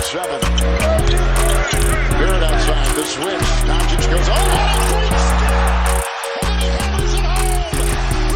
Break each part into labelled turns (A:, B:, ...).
A: 7. Barrett outside, the switch. Doncic goes, oh, what a great step! And then he hammers it home!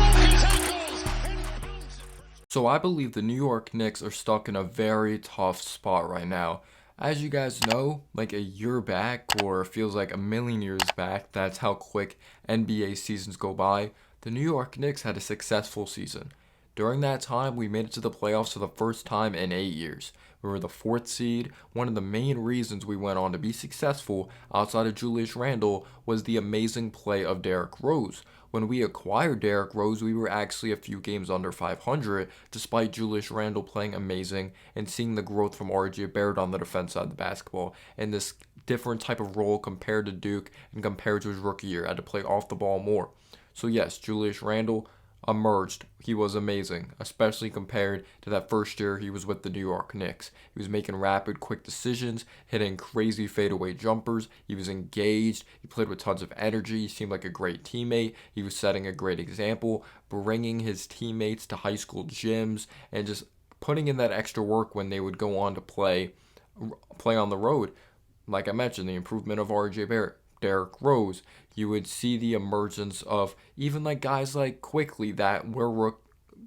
A: Broke his ankles!
B: So I believe the New York Knicks are stuck in a very tough spot right now. As you guys know, like a year back, or feels like a million years back, that's how quick NBA seasons go by, the New York Knicks had a successful season. During that time, we made it to the playoffs for the first time in 8 years. We were the 4th seed. One of the main reasons we went on to be successful, outside of Julius Randle, was the amazing play of Derrick Rose. When we acquired Derrick Rose, we were actually a few games under 500, despite Julius Randle playing amazing and seeing the growth from R.J. Barrett on the defense side of the basketball, and this different type of role compared to Duke and compared to his rookie year. Had to play off the ball more. So yes, Julius Randle emerged. He was amazing, especially compared to that first year he was with the New York Knicks. He was making rapid, quick decisions, hitting crazy fadeaway jumpers. He was engaged. He played with tons of energy. He seemed like a great teammate. He was setting a great example, bringing his teammates to high school gyms and just putting in that extra work when they would go on to play on the road. Like I mentioned, the improvement of R.J. Barrett, Derrick Rose. You would see the emergence of even like guys like Quickly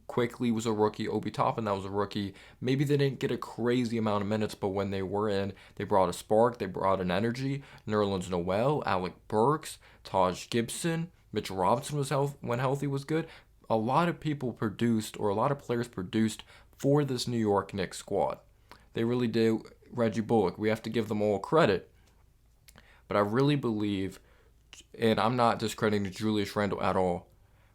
B: Quickly was a rookie, Obi Toppin that was a rookie. Maybe they didn't get a crazy amount of minutes, but when they were in, they brought a spark, they brought an energy. Nerlens Noel, Alec Burks, Taj Gibson, Mitch Robinson when healthy was good. A lot of people produced, or a lot of players produced for this New York Knicks squad. They really did. Reggie Bullock, we have to give them all credit. But I really believe, and I'm not discrediting Julius Randle at all,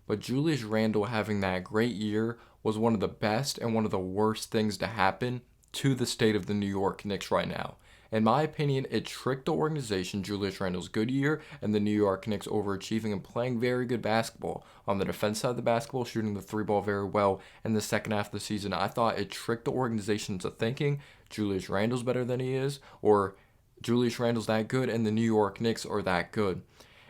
B: but Julius Randle having that great year was one of the best and one of the worst things to happen to the state of the New York Knicks right now. In my opinion, it tricked the organization, Julius Randle's good year, and the New York Knicks overachieving and playing very good basketball. On the defense side of the basketball, shooting the 3-ball very well in the second half of the season. I thought it tricked the organization into thinking Julius Randle's better than he is, or Julius Randle's that good and the New York Knicks are that good.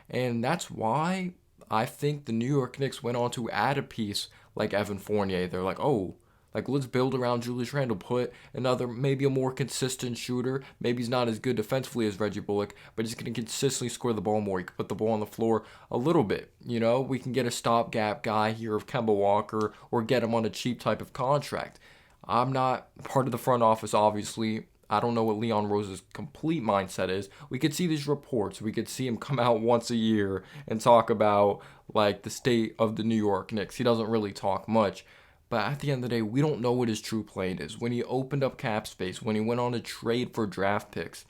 B: And that's why I think the New York Knicks went on to add a piece like Evan Fournier. They're like, oh, like let's build around Julius Randle, put another, maybe a more consistent shooter. Maybe he's not as good defensively as Reggie Bullock, but he's going to consistently score the ball more. He can put the ball on the floor a little bit. You know, we can get a stopgap guy here of Kemba Walker or get him on a cheap type of contract. I'm not part of the front office, obviously. I don't know what Leon Rose's complete mindset is. We could see these reports. We could see him come out once a year and talk about like the state of the New York Knicks. He doesn't really talk much. But at the end of the day, we don't know what his true plan is. When he opened up cap space, when he went on a trade for draft picks,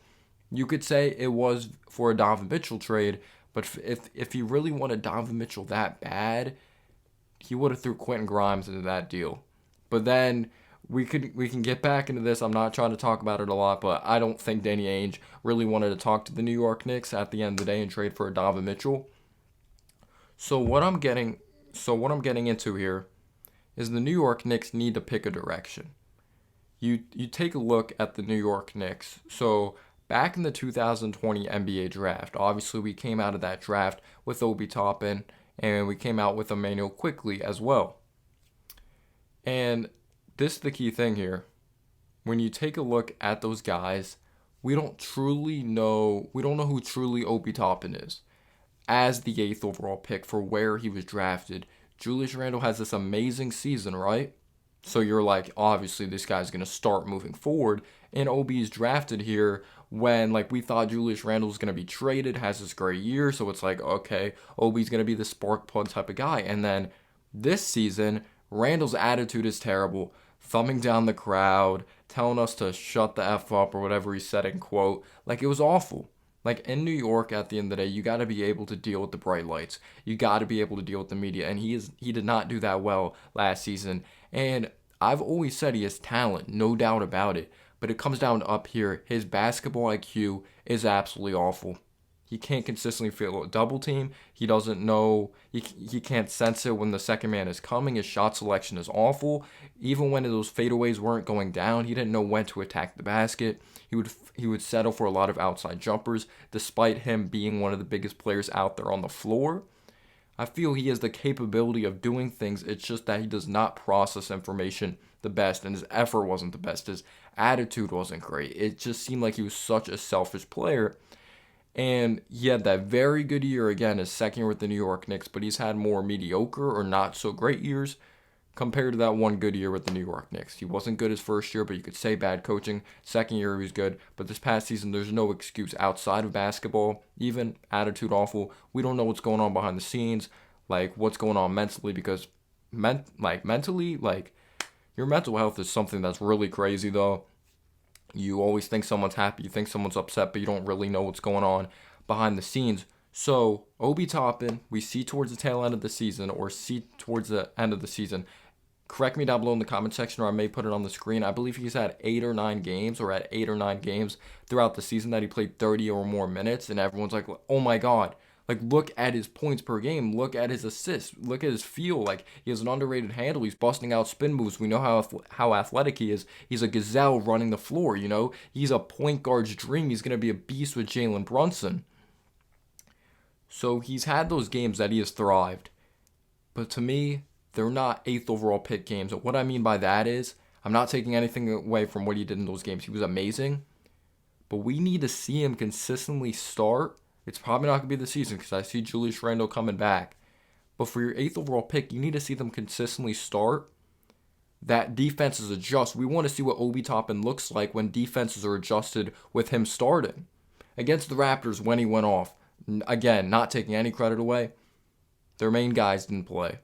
B: you could say it was for a Donovan Mitchell trade. But if he really wanted Donovan Mitchell that bad, he would have threw Quentin Grimes into that deal. But then we can get back into this. I'm not trying to talk about it a lot, but I don't think Danny Ainge really wanted to talk to the New York Knicks at the end of the day and trade for a Donovan Mitchell. So what I'm getting into here is the New York Knicks need to pick a direction. You take a look at the New York Knicks. So back in the 2020 NBA draft, obviously we came out of that draft with Obi Toppin, and we came out with Immanuel Quickley as well. And this is the key thing here. When you take a look at those guys, we don't know who truly Obi Toppin is. As the 8th overall pick for where he was drafted, Julius Randle has this amazing season, right? So you're like, obviously this guy's going to start moving forward. And Obi is drafted here when like we thought Julius Randle was going to be traded, has this great year. So it's like, okay, Obi's going to be the spark plug type of guy. And then this season, Randle's attitude is terrible. Thumbing down the crowd, telling us to shut the F up or whatever he said in quote. Like, it was awful. Like, in New York, at the end of the day, you got to be able to deal with the bright lights. You got to be able to deal with the media, and he did not do that well last season. And I've always said he has talent, no doubt about it. But it comes down to up here. His basketball IQ is absolutely awful. He can't consistently feel a double team. He doesn't know. He can't sense it when the second man is coming. His shot selection is awful. Even when those fadeaways weren't going down, he didn't know when to attack the basket. He would settle for a lot of outside jumpers, despite him being one of the biggest players out there on the floor. I feel he has the capability of doing things. It's just that he does not process information the best, and his effort wasn't the best. His attitude wasn't great. It just seemed like he was such a selfish player. And he had that very good year again, his second year with the New York Knicks, but he's had more mediocre or not so great years compared to that one good year with the New York Knicks. He wasn't good his first year, but you could say bad coaching. Second year, he was good. But this past season, there's no excuse outside of basketball. Even attitude awful. We don't know what's going on behind the scenes, like what's going on mentally, because mentally, your mental health is something that's really crazy, though. You always think someone's happy, you think someone's upset, but you don't really know what's going on behind the scenes. So, Obi Toppin, we see towards the tail end of the season, or see towards the end of the season. Correct me down below in the comment section, or I may put it on the screen. I believe he's had 8 or 9 games, or at 8 or 9 games throughout the season that he played 30 or more minutes, and everyone's like, oh my god. Look at his points per game. Look at his assists. Look at his feel. He has an underrated handle. He's busting out spin moves. We know how athletic he is. He's a gazelle running the floor, He's a point guard's dream. He's going to be a beast with Jalen Brunson. So he's had those games that he has thrived. But to me, they're not 8th overall pick games. What I mean by that is, I'm not taking anything away from what he did in those games. He was amazing. But we need to see him consistently start. It's probably not going to be the season because I see Julius Randle coming back. But for your 8th overall pick, you need to see them consistently start. That defenses adjust. We want to see what Obi Toppin looks like when defenses are adjusted with him starting. Against the Raptors when he went off. Again, not taking any credit away. Their main guys didn't play.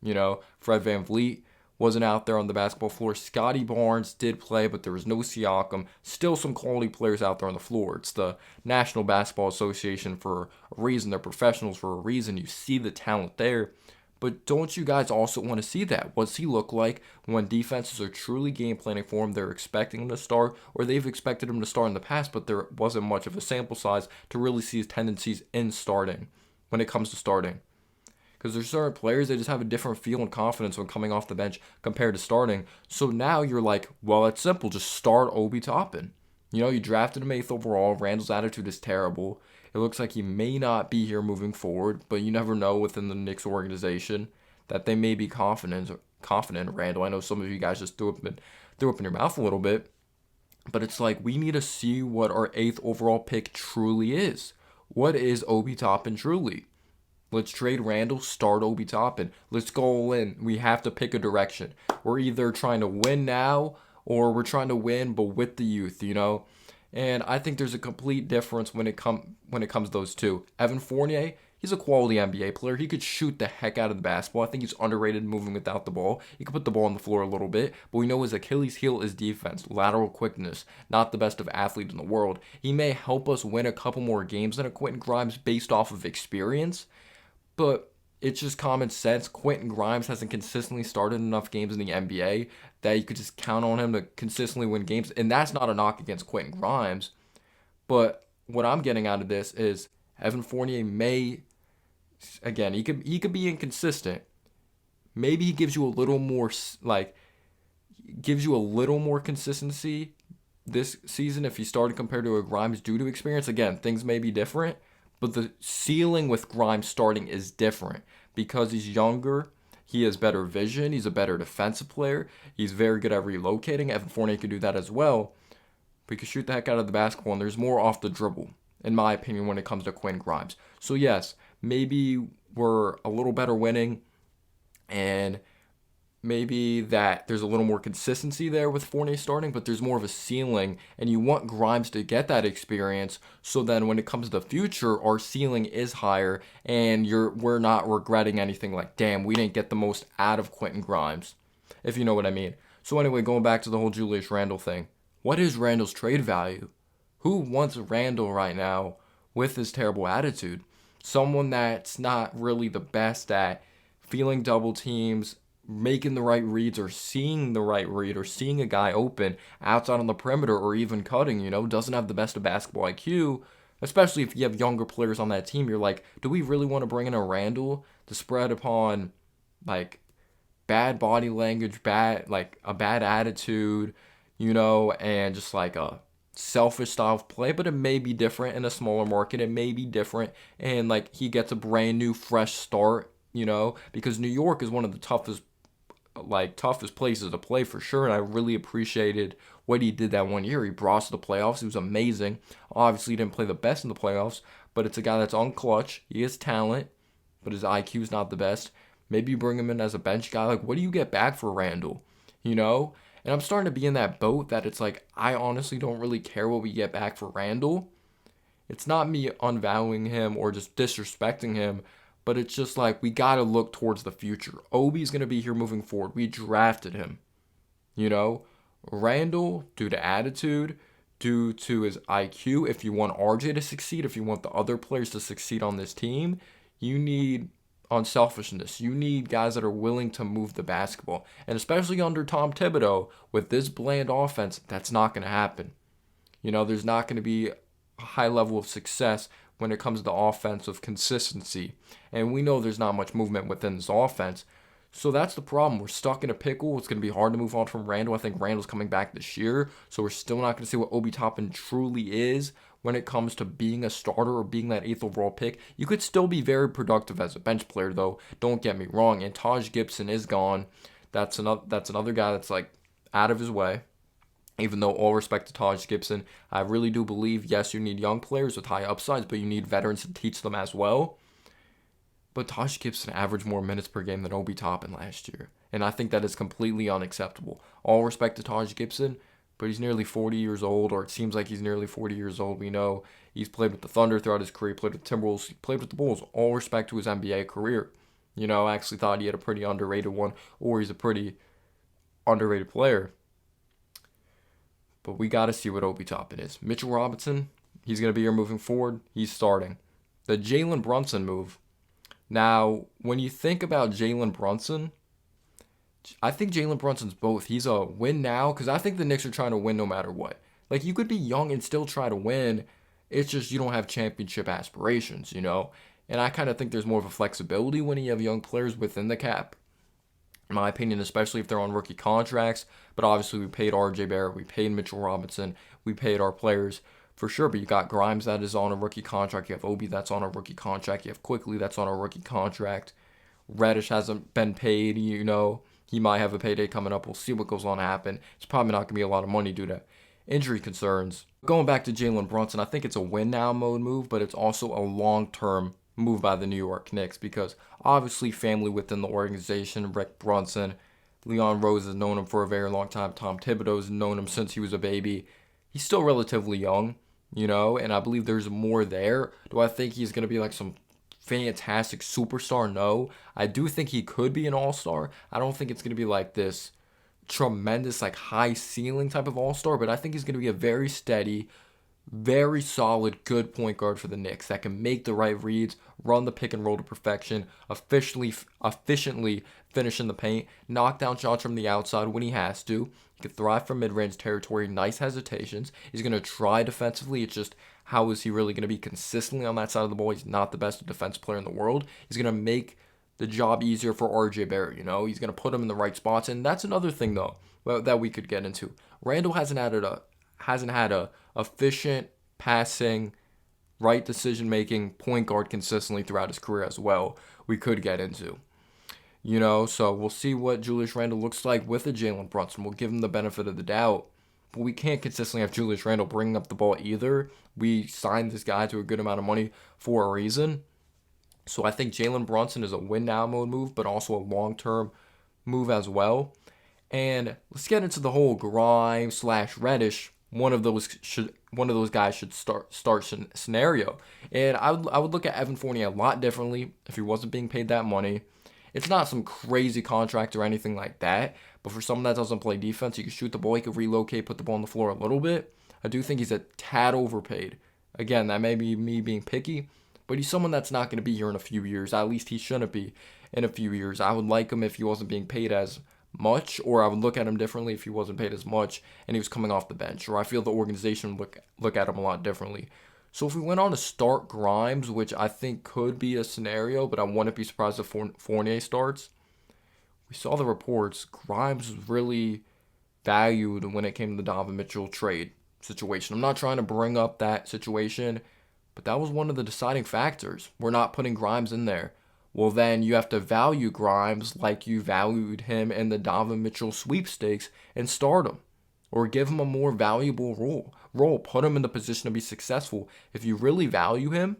B: Fred VanVleet wasn't out there on the basketball floor. Scotty Barnes did play, but there was no Siakam. Still some quality players out there on the floor. It's the National Basketball Association for a reason. They're professionals for a reason. You see the talent there. But don't you guys also want to see that? What's he look like when defenses are truly game planning for him? They're expecting him to start, or they've expected him to start in the past, but there wasn't much of a sample size to really see his tendencies in starting when it comes to starting. Because there's certain players, they just have a different feel and confidence when coming off the bench compared to starting. So now you're like, well, it's simple. Just start Obi Toppin. You drafted him 8th overall. Randall's attitude is terrible. It looks like he may not be here moving forward, but you never know within the Knicks organization that they may be confident in Randall. I know some of you guys just threw up in your mouth a little bit. But it's like, we need to see what our 8th overall pick truly is. What is Obi Toppin truly? Let's trade Randall, start Obi Toppin. Let's go all in. We have to pick a direction. We're either trying to win now or we're trying to win but with the youth, And I think there's a complete difference when it comes to those two. Evan Fournier, he's a quality NBA player. He could shoot the heck out of the basketball. I think he's underrated moving without the ball. He could put the ball on the floor a little bit, but we know his Achilles heel is defense, lateral quickness, not the best of athletes in the world. He may help us win a couple more games than a Quentin Grimes based off of experience, but it's just common sense. Quentin Grimes hasn't consistently started enough games in the NBA that you could just count on him to consistently win games. And that's not a knock against Quentin Grimes. But what I'm getting out of this is Evan Fournier may, again, he could be inconsistent. Maybe he gives you a little more, consistency this season if he started compared to a Grimes due to experience. Again, things may be different. But the ceiling with Grimes starting is different because he's younger. He has better vision. He's a better defensive player. He's very good at relocating. Evan Fournier could do that as well. But he could shoot the heck out of the basketball, and there's more off the dribble, in my opinion, when it comes to Quentin Grimes. So yes, maybe we're a little better winning, and maybe that there's a little more consistency there with Fournier starting, but there's more of a ceiling, and you want Grimes to get that experience so then when it comes to the future, our ceiling is higher, and we're not regretting anything like, damn, we didn't get the most out of Quentin Grimes, if you know what I mean. So anyway, going back to the whole Julius Randle thing, what is Randall's trade value? Who wants Randall right now with his terrible attitude? Someone that's not really the best at feeling double teams, making the right reads, or seeing the right read, or seeing a guy open outside on the perimeter, or even cutting, doesn't have the best of basketball IQ, especially if you have younger players on that team. You're like, do we really want to bring in a Randall to spread upon, bad body language, a bad attitude, and just a selfish style of play? But it may be different in a smaller market. It may be different, and he gets a brand new, fresh start, because New York is one of the toughest toughest places to play for sure, and I really appreciated what he did that one year. He brought us to the playoffs. He was amazing. Obviously, he didn't play the best in the playoffs, but it's a guy that's unclutch. He has talent, but his IQ is not the best. Maybe you bring him in as a bench guy. Like, what do you get back for Randall? You know? And I'm starting to be in that boat that it's like, I honestly don't really care what we get back for Randall. It's not me unvaluing him or just disrespecting him, but it's just like we got to look towards the future. Obi's going to be here moving forward. We drafted him. You know? Randall, due to attitude, due to his IQ, if you want RJ to succeed, if you want the other players to succeed on this team, you need unselfishness. You need guys that are willing to move the basketball. And especially under Tom Thibodeau, with this bland offense, that's not going to happen. You know, there's not going to be a high level of success when it comes to offensive consistency. And we know there's not much movement within this offense. So that's the problem. We're stuck in a pickle. It's going to be hard to move on from Randall. I think Randall's coming back this year. So we're still not going to see what Obi Toppin truly is when it comes to being a starter or being that 8th overall pick. You could still be very productive as a bench player, though. Don't get me wrong. And Taj Gibson is gone. That's another guy that's like out of his way. Even though all respect to Taj Gibson, I really do believe, yes, you need young players with high upsides, but you need veterans to teach them as well. But Taj Gibson averaged more minutes per game than Obi Toppin last year. And I think that is completely unacceptable. All respect to Taj Gibson, but he's nearly 40 years old, or it seems like he's nearly 40 years old. We know he's played with the Thunder throughout his career, played with the Timberwolves, he played with the Bulls. All respect to his NBA career. You know, I actually thought he had a pretty underrated one, or he's a pretty underrated player. But we got to see what Obi Toppin is. Mitchell Robinson, he's going to be here moving forward. He's starting. The Jalen Brunson move. Now, when you think about Jalen Brunson, I think Jalen Brunson's both. He's a win now, because I think the Knicks are trying to win no matter what. Like, you could be young and still try to win. It's just you don't have championship aspirations, you know? And I kind of think there's more of a flexibility when you have young players within the cap. In my opinion, especially if they're on rookie contracts. But obviously, we paid RJ Barrett, we paid Mitchell Robinson, we paid our players for sure. But you got Grimes that is on a rookie contract. You have Obi that's on a rookie contract. You have Quickly that's on a rookie contract. Reddish hasn't been paid, you know. He might have a payday coming up. We'll see what goes on to happen. It's probably not going to be a lot of money due to injury concerns. Going back to Jalen Brunson, I think it's a win now mode move, but it's also a long-term move by the New York Knicks because obviously family within the organization, Rick Brunson, Leon Rose has known him for a very long time. Tom Thibodeau has known him since he was a baby. He's still relatively young, you know, and I believe there's more there. Do I think he's going to be like some fantastic superstar? No. I do think he could be an all-star. I don't think it's going to be like this tremendous, like high ceiling type of all-star, but I think he's going to be a very steady, very solid, good point guard for the Knicks that can make the right reads, run the pick and roll to perfection, efficiently finish in the paint, knock down shots from the outside when he has to. He can thrive from mid-range territory, nice hesitations. He's going to try defensively. It's just, how is he really going to be consistently on that side of the ball? He's not the best defense player in the world. He's going to make the job easier for RJ Barrett, you know? He's going to put him in the right spots. And that's another thing, though, that we could get into. Randall hasn't had a efficient passing, right decision-making point guard consistently throughout his career as well. We could get into. You know, so we'll see what Julius Randle looks like with a Jalen Brunson. We'll give him the benefit of the doubt. But we can't consistently have Julius Randle bringing up the ball either. We signed this guy to a good amount of money for a reason. So I think Jalen Brunson is a win-now mode move, but also a long-term move as well. And let's get into the whole Grimes / Reddish. One of those guys should start scenario. And I would look at Evan Fournier a lot differently if he wasn't being paid that money. It's not some crazy contract or anything like that, but for someone that doesn't play defense, he can shoot the ball, he can relocate, put the ball on the floor a little bit. I do think he's a tad overpaid. Again, that may be me being picky, but he's someone that's not going to be here in a few years. At least he shouldn't be in a few years. I would like him if he wasn't being paid as much, or I would look at him differently if he wasn't paid as much and he was coming off the bench, or I feel the organization would look at him a lot differently. So if we went on to start Grimes, which I think could be a scenario, but I wouldn't be surprised if Fournier starts. We saw the reports. Grimes was really valued when it came to the Donovan Mitchell trade situation. I'm not trying to bring up that situation, but that was one of the deciding factors. We're not putting Grimes in there. Well, then you have to value Grimes like you valued him in the Donovan Mitchell sweepstakes and start him. Or give him a more valuable role. Put him in the position to be successful. If you really value him,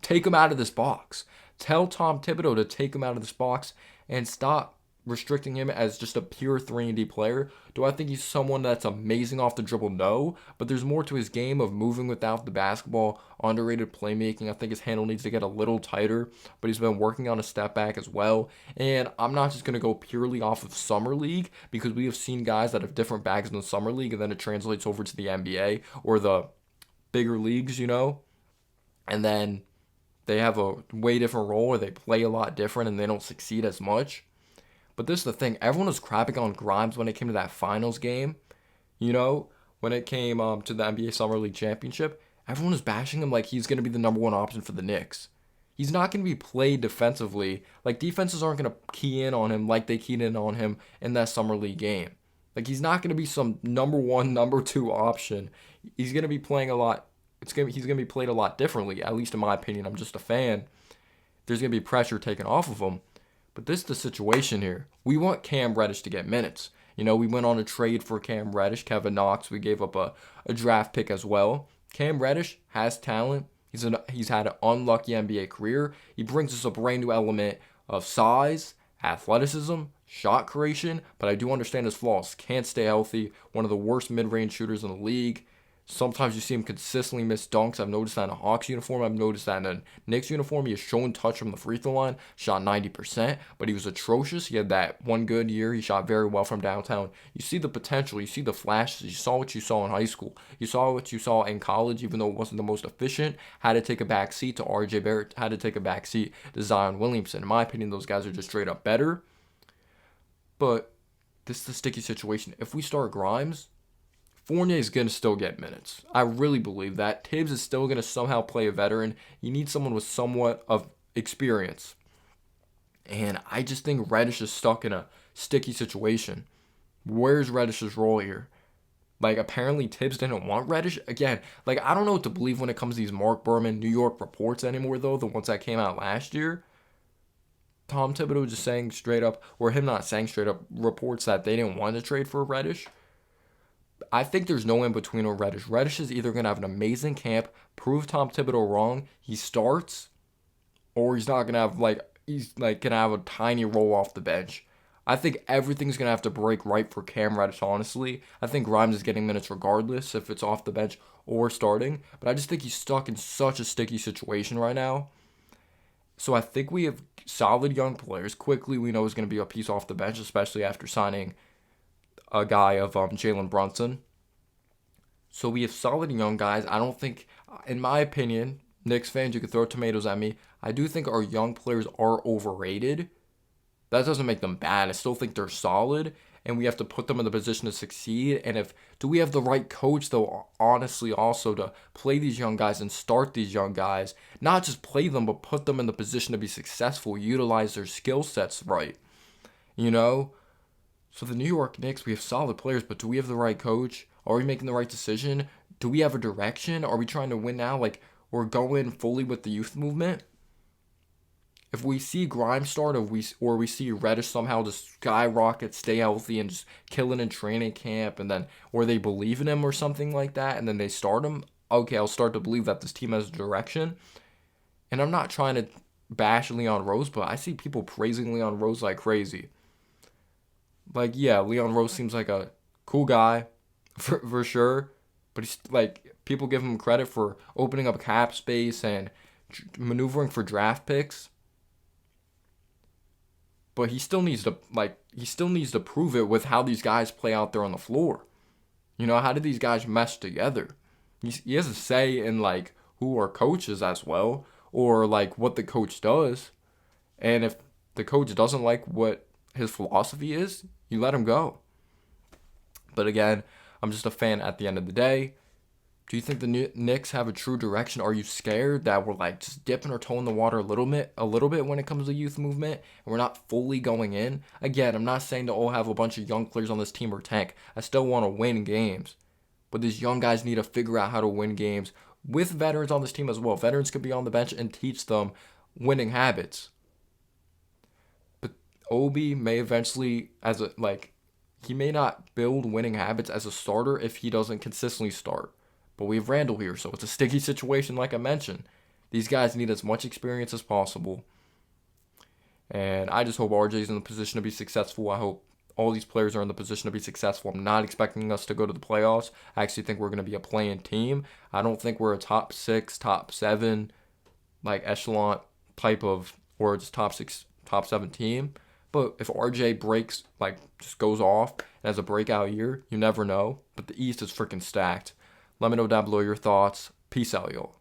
B: take him out of this box. Tell Tom Thibodeau to take him out of this box and stop restricting him as just a pure 3-and-D player. Do I think he's someone that's amazing off the dribble? No, but there's more to his game of moving without the basketball, underrated playmaking. I think his handle needs to get a little tighter, but he's been working on a step back as well. And I'm not just going to go purely off of Summer League, because we have seen guys that have different bags in the Summer League and then it translates over to the NBA or the bigger leagues, and then they have a way different role or they play a lot different and they don't succeed as much. But this is the thing. Everyone was crapping on Grimes when it came to that finals game. When it came to the NBA Summer League Championship, everyone was bashing him like he's going to be the number one option for the Knicks. He's not going to be played defensively. Like, defenses aren't going to key in on him like they keyed in on him in that Summer League game. Like, he's not going to be some number one, number two option. He's going to be playing a lot. He's going to be played a lot differently, at least in my opinion. I'm just a fan. There's going to be pressure taken off of him. But this is the situation here. We want Cam Reddish to get minutes. We went on a trade for Cam Reddish, Kevin Knox. We gave up a draft pick as well. Cam Reddish has talent. He's had an unlucky NBA career. He brings us a brand new element of size, athleticism, shot creation, but I do understand his flaws. Can't stay healthy. One of the worst mid-range shooters in the league. Sometimes you see him consistently miss dunks. I've noticed that in a Hawks uniform. I've noticed that in a Knicks uniform. He has shown touch from the free throw line, shot 90%, but he was atrocious. He had that one good year. He shot very well from downtown. You see the potential. You see the flashes. You saw what you saw in high school. You saw what you saw in college, even though it wasn't the most efficient. Had to take a back seat to RJ Barrett. Had to take a back seat to Zion Williamson. In my opinion, those guys are just straight up better. But this is the sticky situation. If we start Grimes, Fournier is going to still get minutes. I really believe that. Tibbs is still going to somehow play a veteran. You need someone with somewhat of experience. And I just think Reddish is stuck in a sticky situation. Where's Reddish's role here? Like, apparently Tibbs didn't want Reddish. Again, I don't know what to believe when it comes to these Mark Berman New York reports anymore, though. The ones that came out last year. Tom Thibodeau just saying straight up, or him not saying straight up, reports that they didn't want to trade for Reddish. I think there's no in between with Reddish. Reddish is either going to have an amazing camp, prove Tom Thibodeau wrong, he starts, or he's not going to have, he's going to have a tiny role off the bench. I think everything's going to have to break right for Cam Reddish, honestly. I think Grimes is getting minutes regardless if it's off the bench or starting, but I just think he's stuck in such a sticky situation right now. So I think we have solid young players. Quickly, we know is going to be a piece off the bench, especially after signing a guy of Jalen Brunson. So we have solid young guys. I don't think, in my opinion, Knicks fans, you could throw tomatoes at me. I do think our young players are overrated. That doesn't make them bad. I still think they're solid, and we have to put them in the position to succeed. And do we have the right coach, though, honestly, also to play these young guys and start these young guys? Not just play them, but put them in the position to be successful, utilize their skill sets right. So the New York Knicks, we have solid players, but do we have the right coach? Are we making the right decision? Do we have a direction? Are we trying to win now? We're going fully with the youth movement? If we see Grimes start or we see Reddish somehow just skyrocket, stay healthy, and just kill it in training camp, or they believe in him or something like that, and then they start him, okay, I'll start to believe that this team has a direction. And I'm not trying to bash Leon Rose, but I see people praising Leon Rose like crazy. Leon Rose seems like a cool guy, for sure, but he's people give him credit for opening up cap space and maneuvering for draft picks. But he still needs to prove it with how these guys play out there on the floor. How do these guys mesh together? He has a say in who our coach is as well, or what the coach does. And if the coach doesn't like what his philosophy is, you let him go. But again, I'm just a fan at the end of the day. Do you think the Knicks have a true direction? Are you scared that we're just dipping our toe in the water a little bit when it comes to youth movement and we're not fully going in? Again, I'm not saying to all have a bunch of young players on this team or tank. I still want to win games. But these young guys need to figure out how to win games with veterans on this team as well. Veterans could be on the bench and teach them winning habits. Obi may eventually, he may not build winning habits as a starter if he doesn't consistently start. But we have Randall here, so it's a sticky situation like I mentioned. These guys need as much experience as possible. And I just hope RJ's in the position to be successful. I hope all these players are in the position to be successful. I'm not expecting us to go to the playoffs. I actually think we're going to be a play-in team. I don't think we're a top 6, top 7, echelon type of, or just top 6, top 7 team. But if RJ breaks, just goes off and has a breakout year, you never know. But the East is freaking stacked. Let me know down below your thoughts. Peace out, y'all.